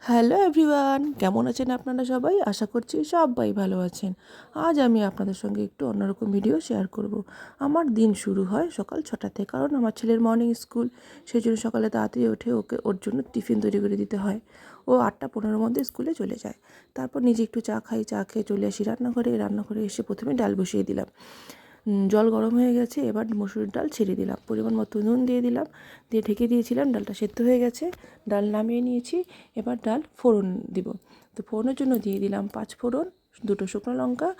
Hello everyone, কেমন আছেন আপনারা সবাই? আশা করছি সবাই ভালো আছেন। আজ আমি আপনাদের সঙ্গে একটু অন্যরকম ভিডিও শেয়ার করব। আমার দিন শুরু হয় সকাল 6টাতে, কারণ আমার ছেলের মর্নিং স্কুল। সেই জন্য সকালে তাড়াতাড়ি উঠে ওর জন্য টিফিন তৈরি করে দিতে হয়। ও 8টা 15-র মধ্যে স্কুলে চলে যায়। তারপর নিজে একটু চা খাই, চা খেয়ে চলে আসি রান্নাঘরে এসে প্রথমে ডাল বসিয়ে দিলাম। জল গরম হয়ে গেছে, এবার মসুর ডাল ছেড়ে দিলাম, পরিমাণ মতো নুন দিয়ে দিলাম, দিয়ে ঢেকে দিয়েছিলাম। ডালটা সেদ্ধ হয়ে গেছে, ডাল নামিয়ে নিয়েছি। এবার ডাল ফোড়ন দিব। তো ফোড়নের জন্য দিয়ে দিলাম 5 ফোড়ন, 2টো শুকনো লঙ্কা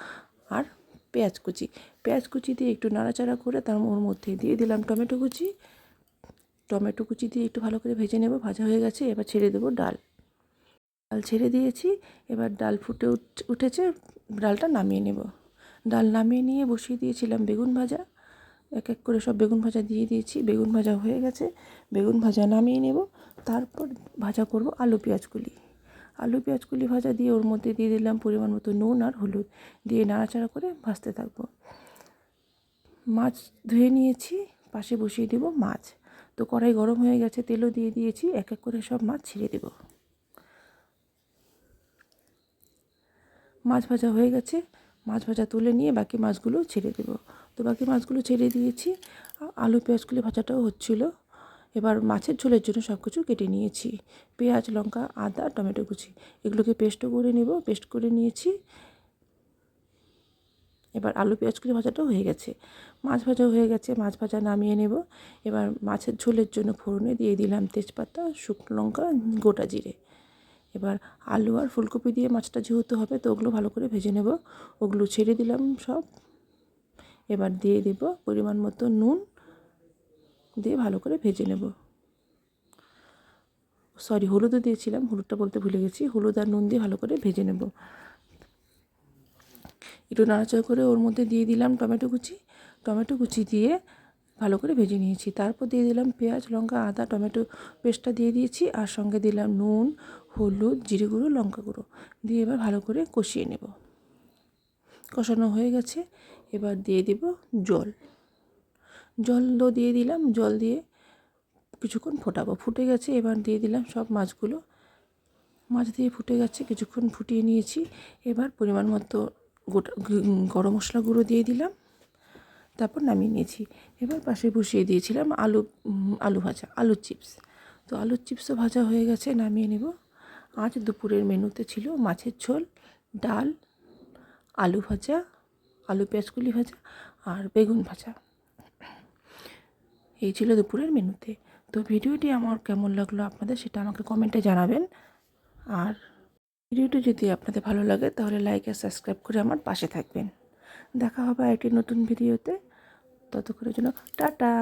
আর পেঁয়াজ কুচি। পেঁয়াজ কুচি দিয়ে একটু নাড়াচাড়া করে তার ওর মধ্যে দিয়ে দিলাম টমেটো কুচি। টমেটো কুচি দিয়ে একটু ভালো করে ভেজে নেব। ভাজা হয়ে গেছে, এবার ছেড়ে দেবো ডাল। ডাল ছেড়ে দিয়েছি, এবার ডাল ফুটে উঠেছে, ডালটা নামিয়ে নেব। ডাল নামিয়ে নিয়ে বসিয়ে দিয়েছিলাম বেগুন ভাজা। এক এক করে সব বেগুন ভাজা দিয়ে দিয়েছি। বেগুন ভাজা হয়ে গেছে, বেগুন ভাজা নামিয়ে নেব। তারপর ভাজা করব আলু পেঁয়াজকলি। আলু পেঁয়াজকলি ভাজা দিয়ে ওর মধ্যে দিয়ে দিলাম পরিমাণ মতো নুন আর হলুদ, দিয়ে নাড়াচাড়া করে ভাজতে থাকবো। মাছ ধুয়ে নিয়েছি, পাশে বসিয়ে দেব মাছ। তো কড়াই গরম হয়ে গেছে, তেলও দিয়ে দিয়েছি। এক এক করে সব মাছ ছেড়ে দেব। মাছ ভাজা হয়ে গেছে, মাছ ভাজা তুলে নিয়ে বাকি মাছগুলো ছেড়ে দেব। তো বাকি মাছগুলো ছেড়ে দিয়েছি। আলু পেঁয়াজগুলি ভাজাটাও হচ্ছিলো। এবার মাছের ঝোলের জন্য সব কিছু কেটে নিয়েছি। পেঁয়াজ, লঙ্কা, আদা, টমেটো কুচি, এগুলোকে পেস্টও করে নেব। পেস্ট করে নিয়েছি। এবার আলু পেঁয়াজগুলি ভাজাটাও হয়ে গেছে, মাছ ভাজাও হয়ে গেছে। মাছ ভাজা নামিয়ে নেব। এবার মাছের ঝোলের জন্য ফোড়নে দিয়ে দিলাম তেজপাতা, শুকনো লঙ্কা, গোটা জিরে। এবার আলু আর ফুলকপি দিয়ে মাছটা যেহেতু হবে, তো ওগুলো ভালো করে ভেজে নেব। ওগুলো ছেড়ে দিলাম সব। এবার দিয়ে দেব পরিমাণ মতো নুন, দিয়ে ভালো করে ভেজে নেব। হলুদও দিয়েছিলাম, হলুদটা বলতে ভুলে গেছি। হলুদ আর নুন দিয়ে ভালো করে ভেজে নেব। একটু নাড়াচাড়া করে ওর মধ্যে দিয়ে দিলাম টমেটো কুচি। টমেটো কুচি দিয়ে ভালো করে ভেজে নিয়েছি। তারপর দিয়ে দিলাম পেঁয়াজ, লঙ্কা, আদা, টমেটো পেস্টটা দিয়ে দিয়েছি। আর সঙ্গে দিলাম নুন, হলুদ, জিরে গুঁড়ো, লঙ্কা গুঁড়ো দিয়ে এবার ভালো করে কষিয়ে নেব। কষানো হয়ে গেছে, এবার দিয়ে দেব জল। জলও দিয়ে দিলাম। জল দিয়ে কিছুক্ষণ ফোটাবো। ফুটে গেছে, এবার দিয়ে দিলাম সব মাছগুলো। মাছ দিয়ে ফুটে গেছে, কিছুক্ষণ ফুটিয়ে নিয়েছি। এবার পরিমাণ মতো গোটা গরম মশলা গুঁড়ো দিয়ে দিলাম। তারপর নামিয়ে নিয়েছি। এবার পাশে বসিয়ে দিয়েছিলাম আলু ভাজা, আলুর চিপস। তো আলুর চিপসও ভাজা হয়ে গেছে, নামিয়ে নেব। আজ দুপুরের মেনুতে ছিল মাছের ঝোল, ডাল, আলু ভাজা, আলু পেঁয়াজকলি ভাজা আর বেগুন ভাজা। এই ছিল দুপুরের মেনুতে। তো ভিডিওটি আমার কেমন লাগলো আপনাদের, সেটা আমাকে কমেন্টে জানাবেন। আর ভিডিওটি যদি আপনাদের ভালো লাগে, তাহলে লাইক আর সাবস্ক্রাইব করে আমার পাশে থাকবেন। দেখা হবে আরেকটি নতুন ভিডিওতে। ততক্ষণের জন্য টাটা।